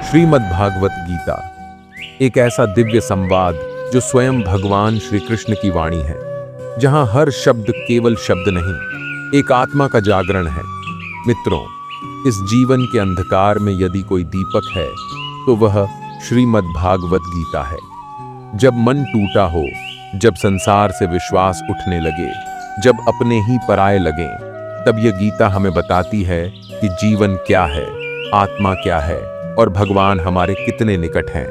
श्रीमद्भागवत गीता एक ऐसा दिव्य संवाद जो स्वयं भगवान श्री कृष्ण की वाणी है, जहां हर शब्द केवल शब्द नहीं, एक आत्मा का जागरण है। मित्रों, इस जीवन के अंधकार में यदि कोई दीपक है तो वह श्रीमद्भागवत गीता है। जब मन टूटा हो, जब संसार से विश्वास उठने लगे, जब अपने ही पराये लगें, तब यह गीता हमें बताती है कि जीवन क्या है, आत्मा क्या है और भगवान हमारे कितने निकट हैं।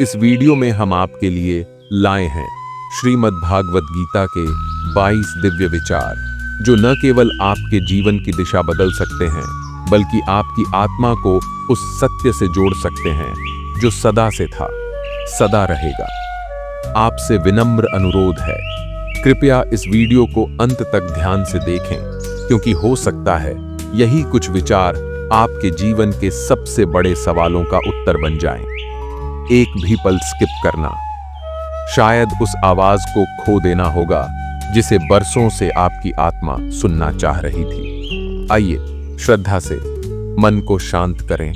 इस वीडियो में हम आपके लिए लाए हैं श्रीमद्भागवत गीता के 22 दिव्य विचार, जो न केवल आपके जीवन की दिशा बदल सकते हैं, बल्कि आपकी आत्मा को उस सत्य से जोड़ सकते हैं जो सदा से था, सदा रहेगा। आपसे विनम्र अनुरोध है, कृपया इस वीडियो को अंत तक ध्यान से देखें, क्योंकि हो सकता है यही कुछ विचार आपके जीवन के सबसे बड़े सवालों का उत्तर बन जाएं। एक भी पल स्किप करना, शायद उस आवाज को खो देना होगा जिसे बरसों से आपकी आत्मा सुनना चाह रही थी। आइए श्रद्धा से मन को शांत करें,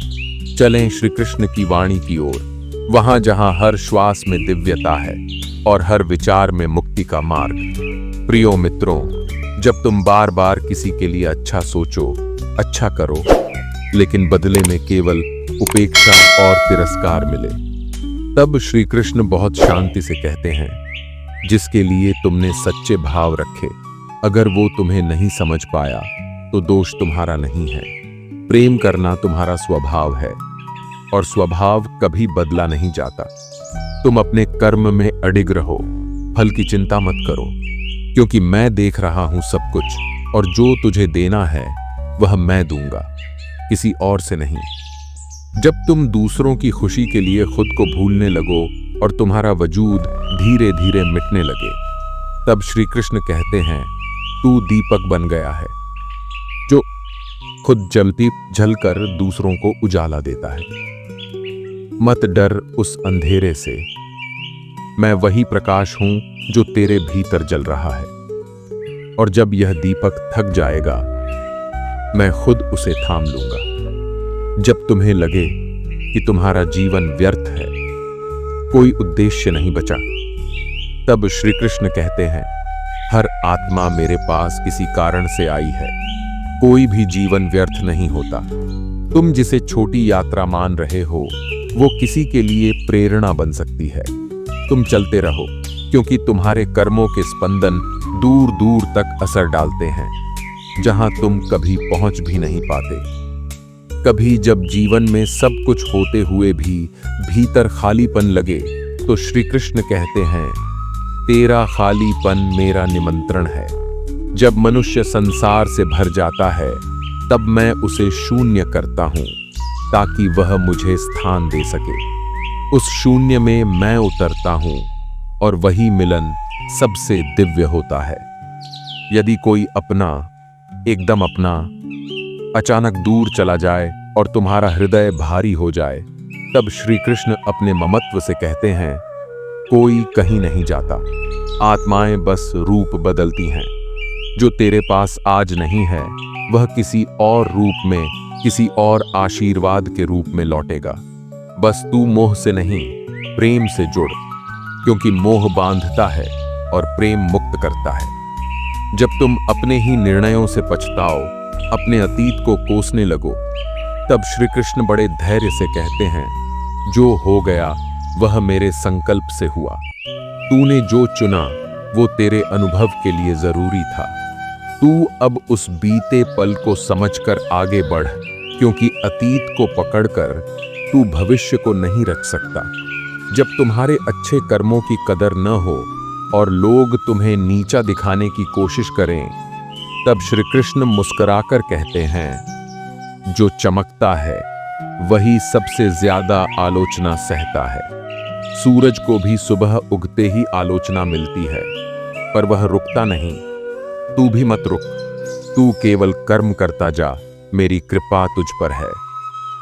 चलें श्री कृष्ण की वाणी की ओर, वहां जहां हर श्वास में दिव्यता है और हर विचार में मुक्ति का मार्ग। प्रियो मित्रों, जब तुम बार बार किसी के लिए अच्छा सोचो, अच्छा करो, लेकिन बदले में केवल उपेक्षा और तिरस्कार मिले, तब श्री कृष्ण बहुत शांति से कहते हैं, जिसके लिए तुमने सच्चे भाव रखे, अगर वो तुम्हें नहीं समझ पाया तो दोष तुम्हारा नहीं है। प्रेम करना तुम्हारा स्वभाव है और स्वभाव कभी बदला नहीं जाता। तुम अपने कर्म में अडिग रहो, फल की चिंता मत करो, क्योंकि मैं देख रहा हूं सब कुछ, और जो तुझे देना है वह मैं दूंगा, किसी और से नहीं। जब तुम दूसरों की खुशी के लिए खुद को भूलने लगो और तुम्हारा वजूद धीरे धीरे मिटने लगे, तब श्री कृष्ण कहते हैं, तू दीपक बन गया है जो खुद जलती जलकर दूसरों को उजाला देता है। मत डर उस अंधेरे से, मैं वही प्रकाश हूं जो तेरे भीतर जल रहा है, और जब यह दीपक थक जाएगा मैं खुद उसे थाम लूंगा। जब तुम्हें लगे कि तुम्हारा जीवन व्यर्थ है, कोई उद्देश्य नहीं बचा, तब श्री कृष्ण कहते हैं, हर आत्मा मेरे पास किसी कारण से आई है, कोई भी जीवन व्यर्थ नहीं होता। तुम जिसे छोटी यात्रा मान रहे हो, वो किसी के लिए प्रेरणा बन सकती है। तुम चलते रहो, क्योंकि तुम्हारे कर्मों के स्पंदन दूर दूर तक असर डालते हैं, जहां तुम कभी पहुंच भी नहीं पाते। कभी जब जीवन में सब कुछ होते हुए भी भीतर खालीपन लगे, तो श्री कृष्ण कहते हैं, तेरा खालीपन मेरा निमंत्रण है। जब मनुष्य संसार से भर जाता है, तब मैं उसे शून्य करता हूं, ताकि वह मुझे स्थान दे सके। उस शून्य में मैं उतरता हूं, और वही मिलन सबसे दिव्य होता है। यदि कोई अपना, एकदम अपना, अचानक दूर चला जाए और तुम्हारा हृदय भारी हो जाए, तब श्री कृष्ण अपने ममत्व से कहते हैं, कोई कहीं नहीं जाता, आत्माएं बस रूप बदलती हैं। जो तेरे पास आज नहीं है, वह किसी और रूप में, किसी और आशीर्वाद के रूप में लौटेगा। बस तू मोह से नहीं, प्रेम से जुड़, क्योंकि मोह बांधता है और प्रेम मुक्त करता है। जब तुम अपने ही निर्णयों से पछताओ, अपने अतीत को कोसने लगो, तब श्री कृष्ण बड़े धैर्य से कहते हैं, जो हो गया वह मेरे संकल्प से हुआ। तूने जो चुना वो तेरे अनुभव के लिए जरूरी था। तू अब उस बीते पल को समझकर आगे बढ़, क्योंकि अतीत को पकड़कर तू भविष्य को नहीं रख सकता। जब तुम्हारे अच्छे कर्मों की कदर न हो और लोग तुम्हें नीचा दिखाने की कोशिश करें, तब श्री कृष्ण मुस्कुराकर कहते हैं, जो चमकता है वही सबसे ज्यादा आलोचना सहता है। सूरज को भी सुबह उगते ही आलोचना मिलती है, पर वह रुकता नहीं। तू भी मत रुक, तू केवल कर्म करता जा, मेरी कृपा तुझ पर है।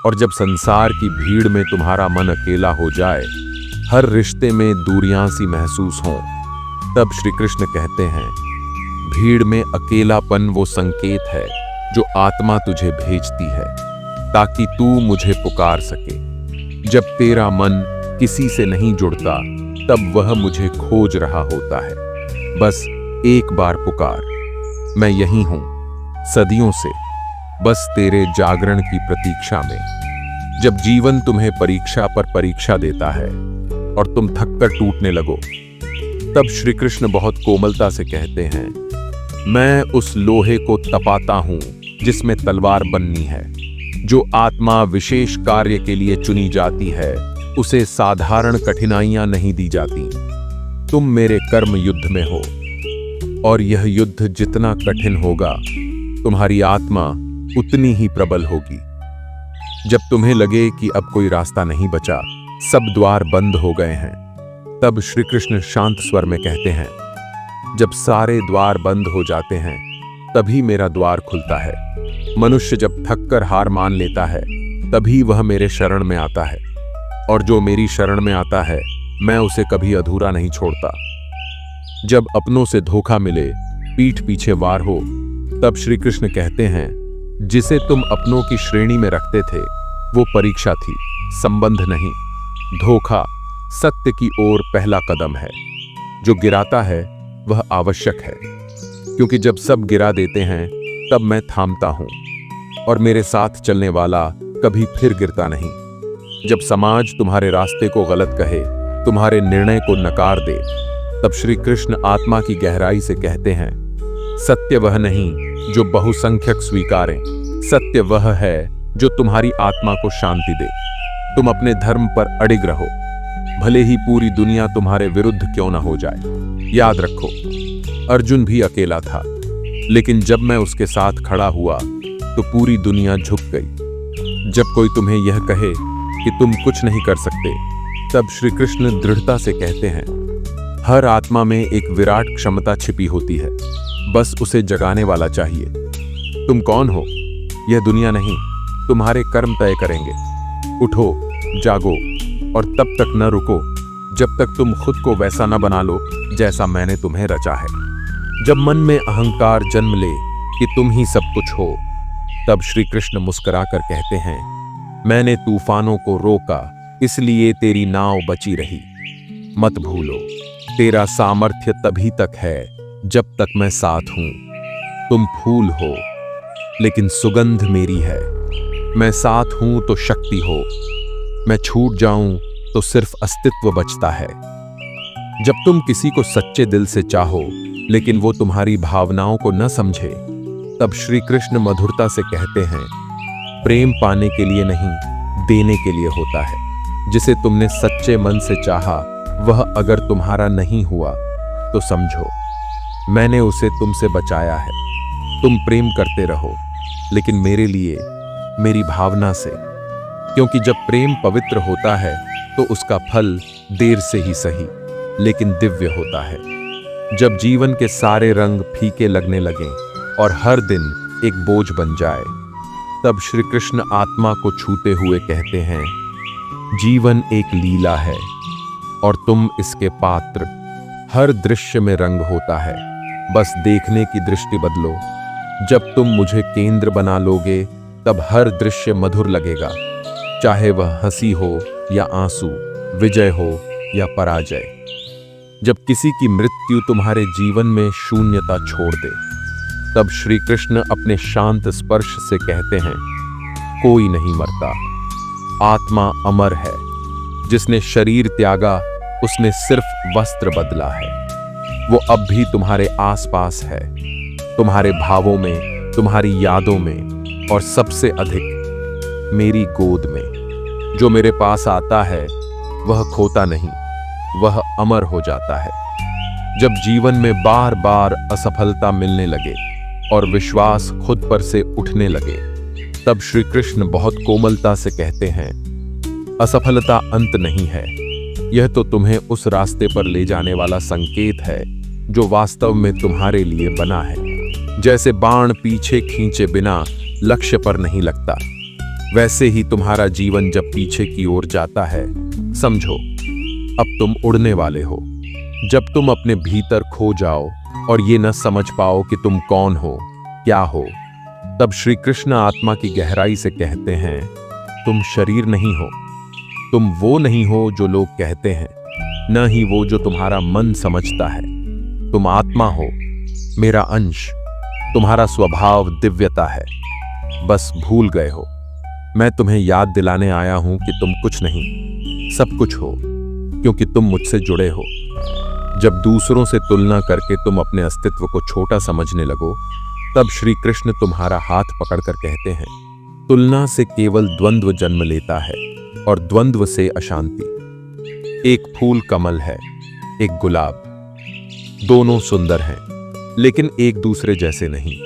और जब संसार की भीड़ में तुम्हारा मन अकेला हो जाए, हर रिश्ते में दूरियां सी महसूस हों, तब श्री कृष्ण कहते हैं, भीड़ में अकेलापन वो संकेत है जो आत्मा तुझे भेजती है, ताकि तू मुझे पुकार सके। जब तेरा मन किसी से नहीं जुड़ता तब वह मुझे खोज रहा होता है। बस एक बार पुकार, मैं यही हूं सदियों से, बस तेरे जागरण की प्रतीक्षा में। जब जीवन तुम्हें परीक्षा पर परीक्षा देता है और तुम थककर टूटने लगो, तब श्री कृष्ण बहुत कोमलता से कहते हैं, मैं उस लोहे को तपाता हूं जिसमें तलवार बननी है। जो आत्मा विशेष कार्य के लिए चुनी जाती है उसे साधारण कठिनाइयां नहीं दी जाती। तुम मेरे कर्म युद्ध में हो और यह युद्ध जितना कठिन होगा तुम्हारी आत्मा उतनी ही प्रबल होगी। जब तुम्हें लगे कि अब कोई रास्ता नहीं बचा, सब द्वार बंद हो गए हैं, तब श्री कृष्ण शांत स्वर में कहते हैं, जब सारे द्वार बंद हो जाते हैं तभी मेरा द्वार खुलता है। मनुष्य जब थककर हार मान लेता है तभी वह मेरे शरण में आता है, और जो मेरी शरण में आता है मैं उसे कभी अधूरा नहीं छोड़ता। जब अपनों से धोखा मिले, पीठ पीछे वार हो, तब श्री कृष्ण कहते हैं, जिसे तुम अपनों की श्रेणी में रखते थे वो परीक्षा थी, संबंध नहीं। धोखा सत्य की ओर पहला कदम है। जो गिराता है वह आवश्यक है, क्योंकि जब सब गिरा देते हैं तब मैं थामता हूं, और मेरे साथ चलने वाला कभी फिर गिरता नहीं। जब समाज तुम्हारे रास्ते को गलत कहे, तुम्हारे निर्णय को नकार दे, तब श्री कृष्ण आत्मा की गहराई से कहते हैं, सत्य वह नहीं जो बहुसंख्यक स्वीकारें, सत्य वह है जो तुम्हारी आत्मा को शांति दे। तुम अपने धर्म पर अडिग रहो, भले ही पूरी दुनिया तुम्हारे विरुद्ध क्यों न हो जाए। याद रखो, अर्जुन भी अकेला था, लेकिन जब मैं उसके साथ खड़ा हुआ तो पूरी दुनिया झुक गई। जब कोई तुम्हें यह कहे कि तुम कुछ नहीं कर सकते, तब श्री कृष्ण दृढ़ता से कहते हैं, हर आत्मा में एक विराट क्षमता छिपी होती है, बस उसे जगाने वाला चाहिए। तुम कौन हो यह दुनिया नहीं, तुम्हारे कर्म तय करेंगे। उठो, जागो, और तब तक न रुको जब तक तुम खुद को वैसा न बना लो जैसा मैंने तुम्हें रचा है। जब मन में अहंकार जन्म ले कि तुम ही सब कुछ हो, तब श्री कृष्ण मुस्कुराकर कहते हैं, मैंने तूफानों को रोका इसलिए तेरी नाव बची रही। मत भूलो, तेरा सामर्थ्य तभी तक है जब तक मैं साथ हूं। तुम फूल हो लेकिन सुगंध मेरी है। मैं साथ हूं तो शक्ति हो, मैं छूट जाऊं तो सिर्फ अस्तित्व बचता है। जब तुम किसी को सच्चे दिल से चाहो लेकिन वो तुम्हारी भावनाओं को न समझे, तब श्री कृष्ण मधुरता से कहते हैं, प्रेम पाने के लिए नहीं, देने के लिए होता है। जिसे तुमने सच्चे मन से चाहा वह अगर तुम्हारा नहीं हुआ तो समझो मैंने उसे तुमसे बचाया है। तुम प्रेम करते रहो, लेकिन मेरे लिए, मेरी भावना से, क्योंकि जब प्रेम पवित्र होता है तो उसका फल देर से ही सही लेकिन दिव्य होता है। जब जीवन के सारे रंग फीके लगने लगें और हर दिन एक बोझ बन जाए, तब श्री कृष्ण आत्मा को छूते हुए कहते हैं, जीवन एक लीला है और तुम इसके पात्र। हर दृश्य में रंग होता है, बस देखने की दृष्टि बदलो। जब तुम मुझे केंद्र बना लोगे तब हर दृश्य मधुर लगेगा, चाहे वह हंसी हो या आंसू, विजय हो या पराजय। जब किसी की मृत्यु तुम्हारे जीवन में शून्यता छोड़ दे, तब श्री कृष्ण अपने शांत स्पर्श से कहते हैं, कोई नहीं मरता, आत्मा अमर है। जिसने शरीर त्यागा उसने सिर्फ वस्त्र बदला है। वो अब भी तुम्हारे आसपास है, तुम्हारे भावों में, तुम्हारी यादों में, और सबसे अधिक मेरी गोद में। जो मेरे पास आता है वह खोता नहीं, वह अमर हो जाता है। जब जीवन में बार बार असफलता मिलने लगे और विश्वास खुद पर से उठने लगे, तब श्री कृष्ण बहुत कोमलता से कहते हैं, असफलता अंत नहीं है, यह तो तुम्हें उस रास्ते पर ले जाने वाला संकेत है जो वास्तव में तुम्हारे लिए बना है। जैसे बाण पीछे खींचे बिना लक्ष्य पर नहीं लगता, वैसे ही तुम्हारा जीवन जब पीछे की ओर जाता है, समझो अब तुम उड़ने वाले हो। जब तुम अपने भीतर खो जाओ और ये न समझ पाओ कि तुम कौन हो, क्या हो, तब श्री कृष्ण आत्मा की गहराई से कहते हैं, तुम शरीर नहीं हो, तुम वो नहीं हो जो लोग कहते हैं, न ही वो जो तुम्हारा मन समझता है। तुम आत्मा हो, मेरा अंश। तुम्हारा स्वभाव दिव्यता है, बस भूल गए हो। मैं तुम्हें याद दिलाने आया हूं कि तुम कुछ नहीं, सब कुछ हो, क्योंकि तुम मुझसे जुड़े हो। जब दूसरों से तुलना करके तुम अपने अस्तित्व को छोटा समझने लगो, तब श्री कृष्ण तुम्हारा हाथ पकड़कर कहते हैं, तुलना से केवल द्वंद्व जन्म लेता है और द्वंद्व से अशांति। एक फूल कमल है, एक गुलाब, दोनों सुंदर हैं, लेकिन एक दूसरे जैसे नहीं।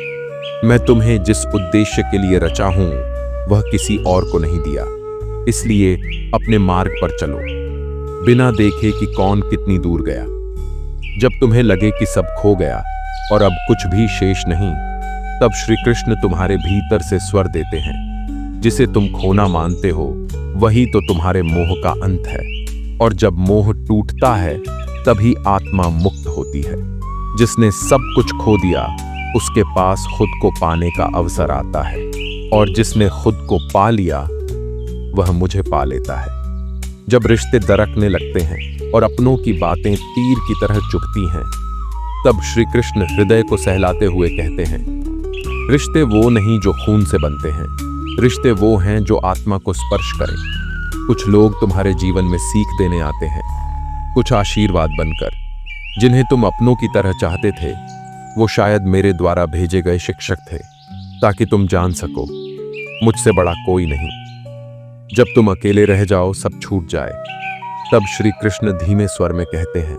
मैं तुम्हें जिस उद्देश्य के लिए रचा हूं, वह किसी और को नहीं दिया। इसलिए अपने मार्ग पर चलो, बिना देखे कि कौन कितनी दूर गया। जब तुम्हें लगे कि सब खो गया और अब कुछ भी शेष नहीं, तब श्री कृष्ण तुम्हारे भीतर से स्वर देते हैं। जिसे तुम खोना मानते हो, वही तो तुम्हारे मोह का अंत है। और जब मोह टूटता है, तभी आत्मा मुक्त होती है। जिसने सब कुछ खो दिया, उसके पास खुद को पाने का अवसर आता है, और जिसने खुद को पा लिया, वह मुझे पा लेता है। जब रिश्ते दरकने लगते हैं और अपनों की बातें तीर की तरह चुभती हैं, तब श्री कृष्ण हृदय को सहलाते हुए कहते हैं, रिश्ते वो नहीं जो खून से बनते हैं, रिश्ते वो हैं जो आत्मा को स्पर्श करें। कुछ लोग तुम्हारे जीवन में सीख देने आते हैं, कुछ आशीर्वाद बनकर। जिन्हें तुम अपनों की तरह चाहते थे, वो शायद मेरे द्वारा भेजे गए शिक्षक थे, ताकि तुम जान सको मुझसे बड़ा कोई नहीं। जब तुम अकेले रह जाओ, सब छूट जाए, तब श्री कृष्ण धीमे स्वर में कहते हैं,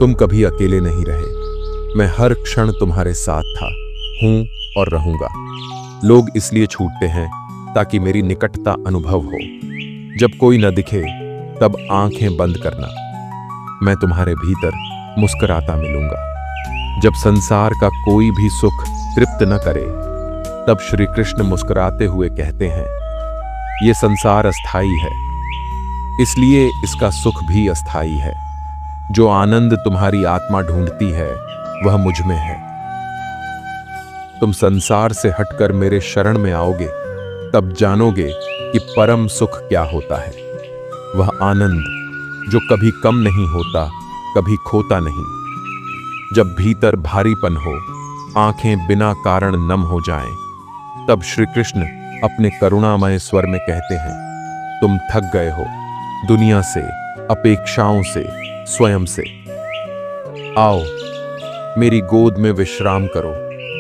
तुम कभी अकेले नहीं रहे। मैं हर क्षण तुम्हारे साथ था, हूं और रहूंगा। लोग इसलिए छूटते हैं ताकि मेरी निकटता अनुभव हो। जब कोई न दिखे, तब आंखें बंद करना, मैं तुम्हारे भीतर मुस्कुराता मिलूंगा। जब संसार का कोई भी सुख तृप्त न करे, तब श्री कृष्ण मुस्कुराते हुए कहते हैं, ये संसार अस्थाई है, इसलिए इसका सुख भी अस्थाई है। जो आनंद तुम्हारी आत्मा ढूंढती है, वह मुझ में है। तुम संसार से हटकर मेरे शरण में आओगे, तब जानोगे कि परम सुख क्या होता है। वह आनंद जो कभी कम नहीं होता, कभी खोता नहीं। जब भीतर भारीपन हो, आंखें बिना कारण नम हो जाएं, तब श्री कृष्ण अपने करुणामय स्वर में कहते हैं, तुम थक गए हो दुनिया से, अपेक्षाओं से, स्वयं से। आओ, मेरी गोद में विश्राम करो,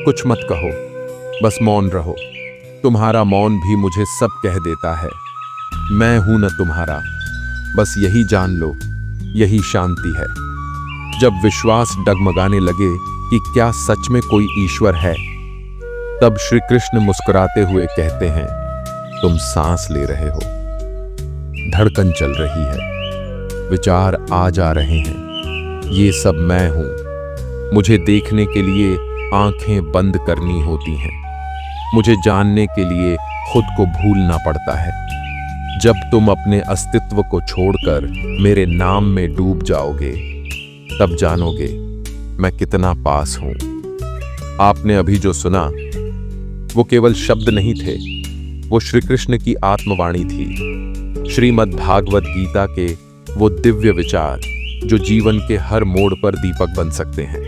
कुछ मत कहो, बस मौन रहो। तुम्हारा मौन भी मुझे सब कह देता है। मैं हूं न तुम्हारा, बस यही जान लो, यही शांति है। जब विश्वास डगमगाने लगे कि क्या सच में कोई ईश्वर है, तब श्री कृष्ण मुस्कुराते हुए कहते हैं, तुम सांस ले रहे हो, धड़कन चल रही है, विचार आ जा रहे हैं, ये सब मैं हूं। मुझे देखने के लिए आंखें बंद करनी होती हैं, मुझे जानने के लिए खुद को भूलना पड़ता है। जब तुम अपने अस्तित्व को छोड़कर मेरे नाम में डूब जाओगे, तब जानोगे मैं कितना पास हूं। आपने अभी जो सुना, वो केवल शब्द नहीं थे, वो श्री कृष्ण की आत्मवाणी थी। श्रीमद् भागवत गीता के वो दिव्य विचार जो जीवन के हर मोड़ पर दीपक बन सकते हैं।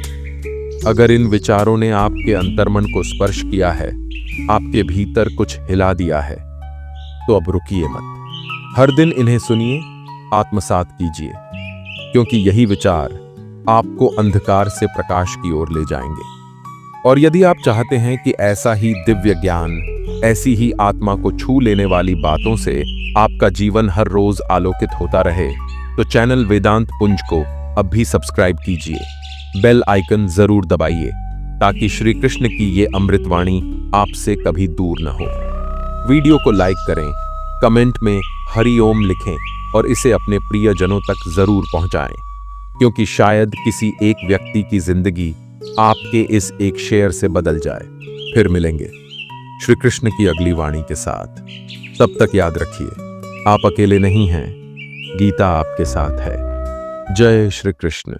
अगर इन विचारों ने आपके अंतर्मन को स्पर्श किया है, आपके भीतर कुछ हिला दिया है, तो अब रुकिए मत। हर दिन इन्हें सुनिए, आत्मसात कीजिए, क्योंकि यही विचार आपको अंधकार से प्रकाश की ओर ले जाएंगे। और यदि आप चाहते हैं कि ऐसा ही दिव्य ज्ञान, ऐसी ही आत्मा को छू लेने वाली बातों से आपका जीवन हर रोज आलोकित होता रहे, तो चैनल वेदांत पुंज को अब भी सब्सक्राइब कीजिए। बेल आइकन जरूर दबाइए, ताकि श्री कृष्ण की ये अमृतवाणी आपसे कभी दूर न हो। वीडियो को लाइक करें, कमेंट में हरि ओम लिखें और इसे अपने प्रियजनों तक जरूर पहुंचाएं, क्योंकि शायद किसी एक व्यक्ति की जिंदगी आपके इस एक शेयर से बदल जाए। फिर मिलेंगे श्री कृष्ण की अगली वाणी के साथ। तब तक याद रखिए, आप अकेले नहीं हैं, गीता आपके साथ है। जय श्री कृष्ण।